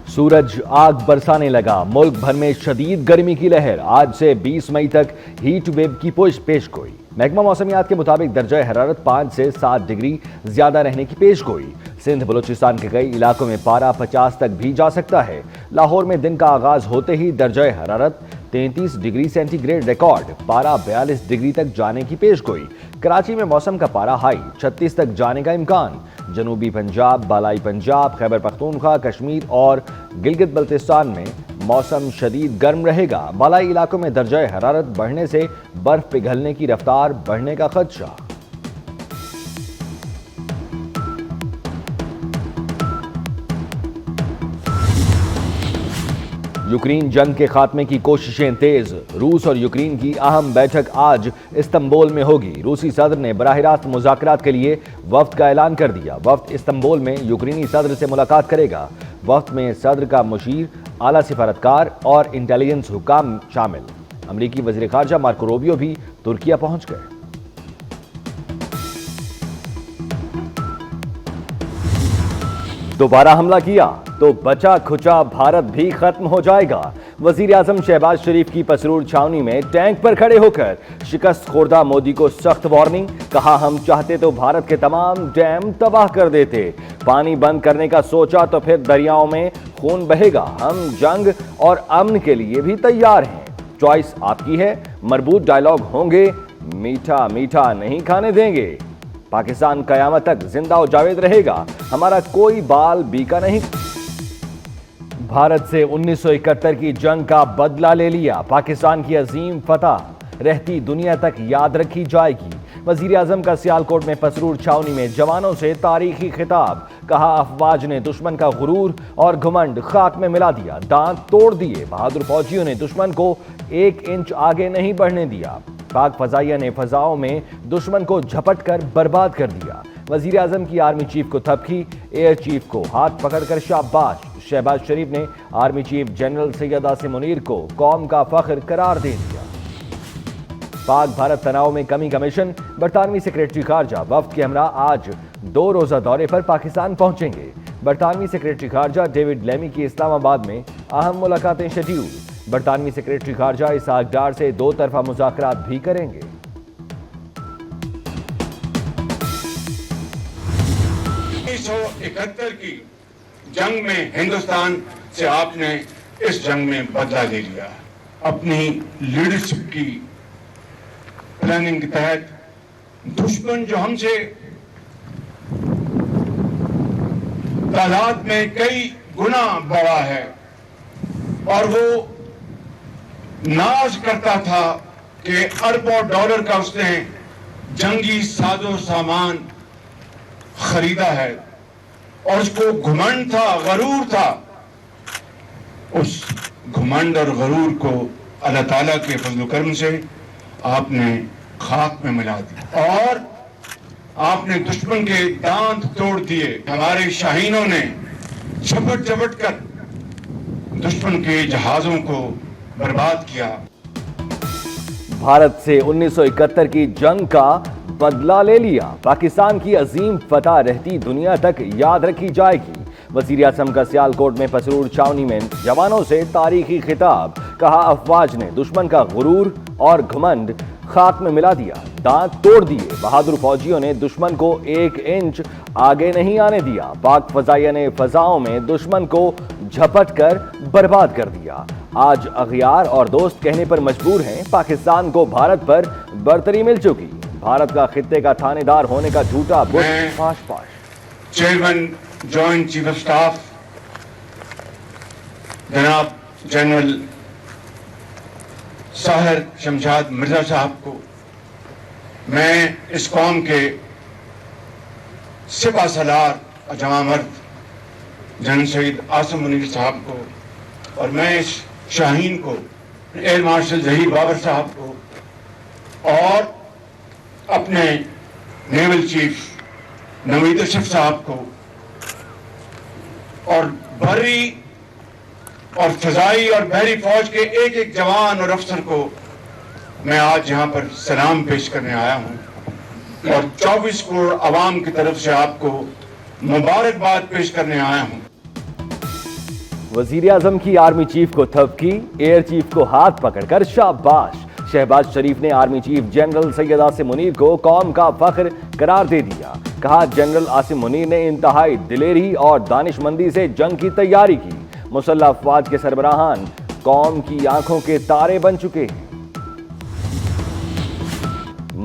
सूरज आग बरसाने लगा। मुल्क भर में शदीद गर्मी की लहर। आज से 20 मई तक हीट वेव की पेशगोई। महकमा मौसमियात के मुताबिक दर्जा हरारत 5 से 7 डिग्री ज्यादा रहने की पेशगोई। सिंध बलूचिस्तान के कई इलाकों में पारा 50 तक भी जा सकता है। लाहौर में दिन का आगाज होते ही दर्जा हरारत 33 डिग्री सेंटीग्रेड रिकॉर्ड, पारा 42 डिग्री तक जाने की पेशगोई। कराची में मौसम का पारा हाई 36 तक जाने का इम्कान। जनूबी पंजाब, बालाई पंजाब, खैबर पख्तूनख्वा, कश्मीर और गिलगित बल्तिस्तान में मौसम शदीद गर्म रहेगा। बालाई इलाकों में दर्जा हरारत बढ़ने से बर्फ पिघलने की रफ्तार बढ़ने का खदशा। यूक्रेन जंग के खात्मे की कोशिशें तेज। रूस और यूक्रेन की अहम बैठक आज इस्तांबुल में होगी। रूसी सदर ने बराह रास्त मुज़ाकरात के लिए वफ्द का ऐलान कर दिया। वफ्द इस्तांबुल में यूक्रेनी सदर से मुलाकात करेगा। वफ्द में सदर का मुशीर, आला सिफारतकार और इंटेलिजेंस हुकाम शामिल। अमरीकी वज़ीर ख़ारजा मार्को रूबियो भी तुर्किया पहुंच गए। दोबारा हमला किया तो बचा खुचा भारत भी खत्म हो जाएगा। वजीर आजम शहबाज शरीफ की पसरूर छावनी में टैंक पर खड़े होकर शिकस्त खोर्दा मोदी को सख्त वार्निंग। कहा, हम चाहते तो भारत के तमाम डैम तबाह कर देते। पानी बंद करने का सोचा तो फिर दरियाओं में खून बहेगा। हम जंग और अमन के लिए भी तैयार हैं। चॉइस आपकी है। मरबूत डायलॉग होंगे, मीठा मीठा नहीं खाने देंगे। पाकिस्तान कयामत तक जिंदा और जावेद रहेगा। हमारा कोई बाल बीका नहीं। भारत से 1971 की जंग का बदला ले लिया। पाकिस्तान की अजीम फतह रहती दुनिया तक याद रखी जाएगी। वजीर आजम का सियालकोट में पसरूर छावनी में जवानों से तारीखी खिताब। कहा, अफवाज ने दुश्मन का गुरूर और घमंड खाक में मिला दिया, दांत तोड़ दिए। बहादुर फौजियों ने दुश्मन को 1 इंच आगे नहीं बढ़ने दिया। पाक फजाइया ने फजाओं में दुश्मन को झपट कर बर्बाद कर दिया। वजीर आजम की आर्मी चीफ को थपकी, एयर चीफ को हाथ पकड़कर शाबाश। शहबाज शरीफ ने army chief general Syed Asim Munir को कौम का फख्र करार दे दिया। पाक भारत तनाव में कमी का मिशन। बरतानवी सेक्रेटरी खारजा वफ्द के हमरा आज 2 रोजा दौरे पर पाकिस्तान पहुंचेंगे। बरतानवी सेक्रेटरी खारजा डेविड लेमी की इस्लामाबाद में अहम मुलाकातें शेड्यूल। बरतानवी सेक्रेटरी खारजा इसहाक डार से 2 तरफा मुज़ाकरात भी करेंगे। की जंग में हिंदुस्तान से आपने इस जंग में बदला ले लिया। अपनी लीडरशिप की प्लानिंग के तहत दुश्मन जो हमसे तादाद में कई गुना बड़ा है और वो नाज करता था कि अरबों डॉलर का उसने जंगी साजो सामान खरीदा है और उसको घमंड था, गरूर था। उस घमंड और गरूर को अल्लाह ताला के फजल करम से आपने खाक में मिला दिया और आपने दुश्मन के दांत तोड़ दिए। हमारे शाहीनों ने झपट झपट कर दुश्मन के जहाजों को बर्बाद किया। भारत से 1971 की जंग का बदला ले लिया। पाकिस्तान की अजीम फतह रहती दुनिया तक याद रखी जाएगी। वजीर आजम का सियालकोट में पसरूर छावनी में जवानों से तारीखी खिताब। कहा, अफवाज ने दुश्मन का गुरूर और घमंड खाक में मिला दिया, दांत तोड़ दिए। बहादुर फौजियों ने दुश्मन को 1 इंच आगे नहीं आने दिया। पाक फजाइया ने फजाओं में दुश्मन को झपट कर बर्बाद कर दिया। आज अगियार और दोस्त कहने पर मजबूर हैं। पाकिस्तान को भारत पर बर्तरी मिल चुकी। भारत का खित्ते का थानेदार होने का झूठा पाश chairman joint chief of staff जनाब जनरल साहिर शमशाद मिर्जा साहब को, मैं इस कौम के सिपा सलार और जमा मर्द जनरल सैयद आसिम मुनीर साहब को और मैं इस शाहीन को, एयर मार्शल जहीर बाबर साहब को और अपने नेवल चीफ नवीद अशरफ साहब को और बर्री और फजाई और बहरी फौज के एक एक जवान और अफसर को मैं आज यहाँ पर सलाम पेश करने आया हूँ और 24 करोड़ आवाम की तरफ से आपको मुबारकबाद पेश करने आया हूँ। वजीर आजम की आर्मी चीफ को थपकी, एयर चीफ को हाथ पकड़कर शाबाश। शहबाज शरीफ ने army chief general Syed Asim Munir को कौम का फख्र करार दे दिया। कहा, जनरल आसिम मुनीर ने इंतहाई दिलेरी और दानिशमंदी से जंग की तैयारी की। मुसल्लह अफवाज के सरबराहान कौम की आंखों के तारे बन चुके हैं।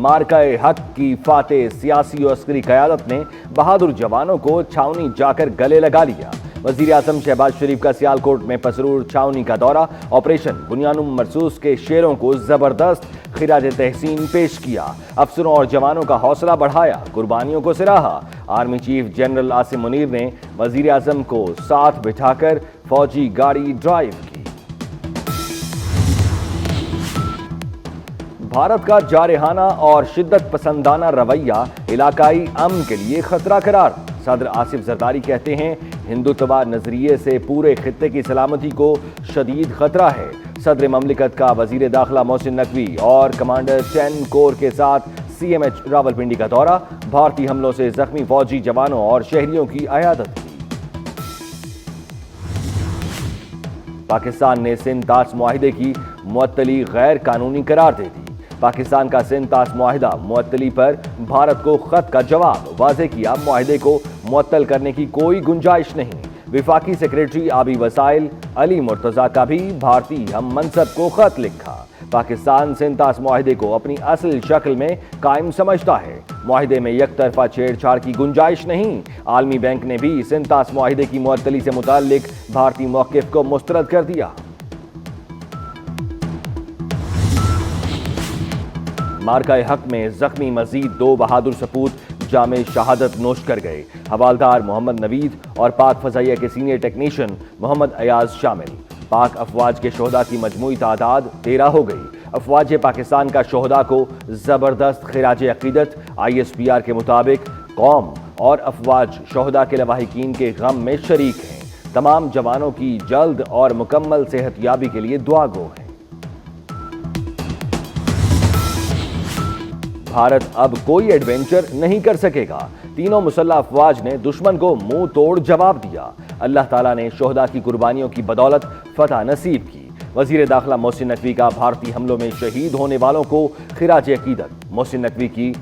मार्काए हक की फातेह सियासी और अस्करी क़यादत ने बहादुर जवानों को छावनी जाकर गले लगा लिया। वजीर आजम शहबाज शरीफ का सियालकोट में पसरूर छावनी का दौरा, ऑपरेशन बुनियानुम मरसूस के शेरों को जबरदस्त खिराज तहसीन पेश किया। अफसरों और जवानों का हौसला बढ़ाया, कुर्बानियों को सराहा। Army chief general Asim Munir ने वजीर आजम को साथ बिठाकर फौजी गाड़ी ड्राइव की। भारत का जारहाना और शिद्दत पसंदाना रवैया इलाकाई अमन के लिए खतरा करार। सदर आसिफ जरदारी कहते हैं, हिंदुत्वा नजरिए से पूरे खित्ते की सलामती को शदीद खतरा है। सदर ममलिकत का वजीर दाखिला मोहसिन नकवी और कमांडर 10 कोर के साथ CMH रावलपिंडी का दौरा, भारतीय हमलों से जख्मी फौजी जवानों और शहरियों की अयादत की। पाकिस्तान ने सिंध तास मुआहिदे की मुअत्तली गैर कानूनी करार दे दी। पाकिस्तान का सिंध तास मुआहिदा मुअत्तली पर भारत को खत का जवाब वाज़ेह किया। मुआहिदे को मुअत्तल करने की कोई गुंजाइश नहीं। विफाकी सेक्रेटरी आबी वसाइल अली मुर्तजा का भी भारतीय हम मनसब को खत लिखा। पाकिस्तान सिंध तास मुआहिदे को अपनी असल शक्ल में कायम समझता है। मुआहिदे में एक तरफा छेड़छाड़ की गुंजाइश नहीं। आलमी बैंक ने भी सिंध तास मुआहिदे की मुअत्तली से मुताल्लिक भारतीय मौक़िफ़ को मुस्तरद कर दिया। मार्का हक में जख्मी मजीद 2 बहादुर सपूत जामे शहादत नोश कर गए। हवालदार मोहम्मद नवीद और पाक फजाइया के सीनियर टेक्नीशियन मोहम्मद अयाज शामिल। पाक अफवाज के शोहदा की मजमूई तादाद 13 हो गई। अफवाज पाकिस्तान का शोहदा को जबरदस्त खिराज अकीदत। ISPR के मुताबिक कौम और अफवाज शोहदा के लवाहिकीन के गम में शरीक हैं। तमाम जवानों की जल्द और मुकम्मल सेहतयाबी के लिए दुआ गो हैं। भारत अब कोई एडवेंचर नहीं कर सकेगा। तीनों मुसल्लह अफवाज ने दुश्मन को मुंह तोड़ जवाब दिया। अल्लाह ताला ने शोहदा की कुर्बानियों की बदौलत फतह नसीब की। वजीर दाखिला मोहसिन नकवी का भारतीय हमलों में शहीद होने वालों को खिराज अकीदत। मोहसिन नकवी की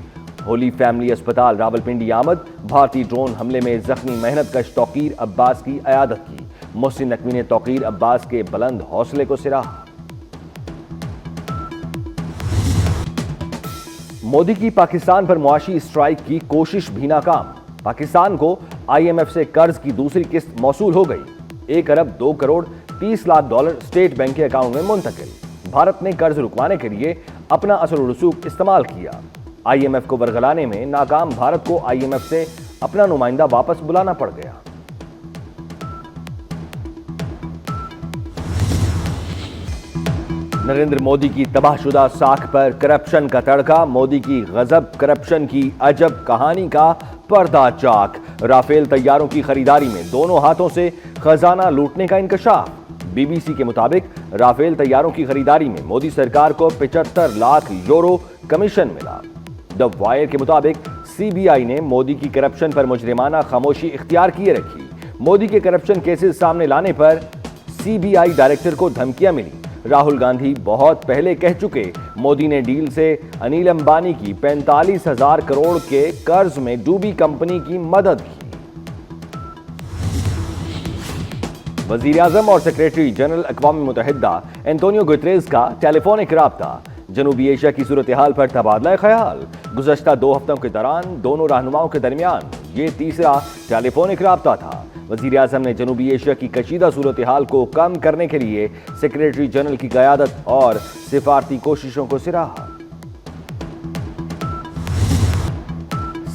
होली फैमिली अस्पताल रावलपिंडी आमद। भारतीय ड्रोन हमले में जख्मी मेहनत कश तौकीर अब्बास की अयादत की। मोहसिन नकवी ने तौकीर अब्बास के बुलंद हौसले को सराहा। मोदी की पाकिस्तान पर मुआशी स्ट्राइक की कोशिश भी नाकाम। पाकिस्तान को IMF से कर्ज की दूसरी किस्त मौसूल हो गई। 1 अरब 2 crore 30 lakh dollar state bank के अकाउंट में मुंतकिल। भारत ने कर्ज रुकवाने के लिए अपना असर रसूख इस्तेमाल किया। IMF को बरगलाने में नाकाम भारत को IMF से अपना नुमाइंदा वापस बुलाना पड़ गया। नरेंद्र मोदी की तबाहशुदा साख पर करप्शन का तड़का। मोदी की गजब करप्शन की अजब कहानी का पर्दा चाक। राफेल तैयारों की खरीदारी में दोनों हाथों से खजाना लूटने का इंकशाफ। BBC के मुताबिक राफेल तैयारों की खरीदारी में मोदी सरकार को 75 लाख यूरो कमीशन मिला। द वायर के मुताबिक CBI ने मोदी की करप्शन पर मुजरिमाना खामोशी इख्तियार किए रखी। मोदी के करप्शन केसेस सामने लाने पर CBI डायरेक्टर को धमकियां मिली। राहुल गांधी बहुत पहले कह चुके, मोदी ने डील से अनिल अंबानी की 45,000 करोड़ के कर्ज में डूबी कंपनी की मदद की। वजीर आजम और सेक्रेटरी जनरल अक़वाम मुत्तहिदा एंटोनियो गुतरेस का टेलीफोनिक राब्ता। जनूबी एशिया की सूरत हाल पर तबादला ख्याल। गुज़श्ता 2 हफ्तों के दौरान दोनों रहनुमाओं के दरमियान ये तीसरा टेलीफोनिक राब्ता था। वज़ीर आज़म ने जनूबी एशिया की कशीदा सूरत हाल को कम करने के लिए सेक्रेटरी जनरल की क़यादत और सिफारती कोशिशों को सराहा।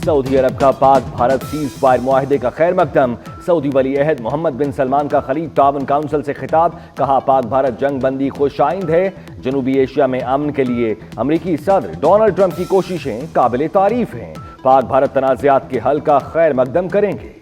सऊदी अरब का पाक भारत सीज़ फायर मुआहिदे का खैर मकदम। सऊदी वली अहद मोहम्मद बिन सलमान का खलीज तावन काउंसिल से खिताब। कहा, पाक भारत जंग बंदी खुशाइंद है। जनूबी एशिया में अमन के लिए अमरीकी सदर डोनाल्ड ट्रंप की कोशिशें काबिल तारीफ हैं। पाक भारत तनाज़ात के हल का खैर मकदम करेंगे।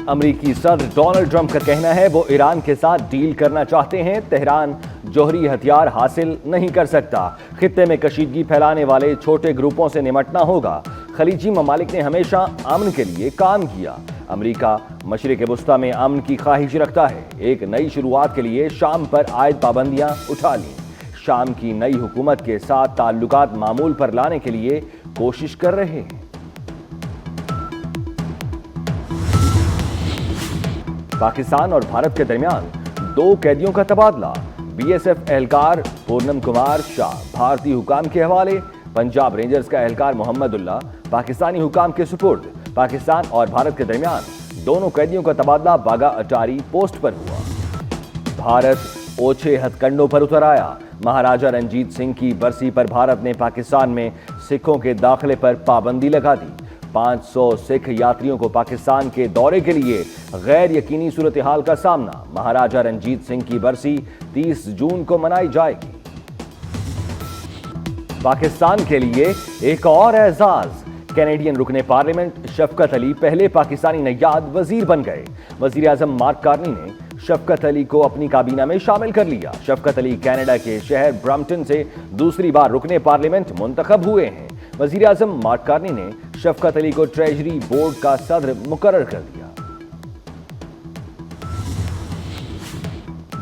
अमरीकी सदर डोनाल्ड ट्रंप का कहना है वो ईरान के साथ डील करना चाहते हैं। तेहरान जौहरी हथियार हासिल नहीं कर सकता। खित्ते में कशीदगी फैलाने वाले छोटे ग्रुपों से निमटना होगा। खलीजी ममालिक ने हमेशा अमन के लिए काम किया। अमेरिका मशरिक वस्ता में अमन की ख्वाहिश रखता है। एक नई शुरुआत के लिए शाम पर आयद पाबंदियां उठा ली। शाम की नई हुकूमत के साथ ताल्लुकात मामूल पर लाने के लिए कोशिश कर रहे हैं। पाकिस्तान और भारत के दरमियान 2 कैदियों का तबादला। बीएसएफ एहलकार पूर्णम कुमार शाह भारतीय हुकाम के हवाले। पंजाब रेंजर्स का एहलकार मोहम्मदुल्लाह पाकिस्तानी हुकाम के सुपुर्द। पाकिस्तान और भारत के दरमियान दोनों कैदियों का तबादला बागा अटारी पोस्ट पर हुआ। भारत ओछे हथकंडों पर उतर आया। महाराजा रंजीत सिंह की बरसी पर भारत ने पाकिस्तान में सिखों के दाखिले पर पाबंदी लगा दी। 500 सिख यात्रियों को पाकिस्तान के दौरे के लिए गैर यकीनी सूरत हाल का सामना। महाराजा रंजीत सिंह की बरसी 30 जून को मनाई जाएगी। पाकिस्तान के लिए एक और एजाज। कैनेडियन रुकने पार्लियामेंट शफकत अली पहले पाकिस्तानी नैयाद वजीर बन गए। वजीर आजम मार्क कार्नी ने शफकत अली को अपनी काबीना में शामिल कर लिया। शफकत अली कनाडा के शहर ब्रम्पटन से दूसरी बार रुकने पार्लियामेंट मुंतखब हुए हैं। वजीर आजम मार्क कार्नी ने शफकत अली को ट्रेजरी बोर्ड का सदर मुकर्रर कर दिया।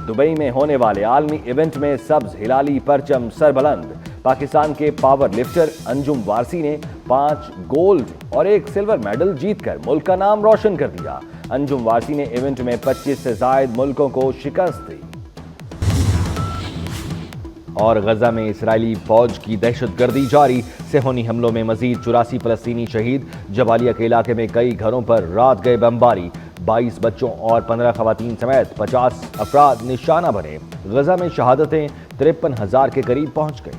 दुबई में होने वाले आलमी इवेंट में सब्ज हिलाली परचम सरबलंद। पाकिस्तान के पावर लिफ्टर अंजुम वारसी ने 5 गोल्ड और 1 सिल्वर मेडल जीतकर मुल्क का नाम रोशन कर दिया। अंजुम वारसी ने इवेंट में 25 से जायद मुल्कों को शिकस्त दी। और गजा में इसराइली फौज की दहशतगर्दी जारी। सेहोनी हमलों में मजीद 84 फलस्तीनी शहीद। जबालिया के इलाके में कई घरों पर रात गए बमबारी। 22 बच्चों और 15 खवातीन समेत 50 अफराद निशाना बने। गजा में शहादतें 53,000 के करीब पहुंच गई।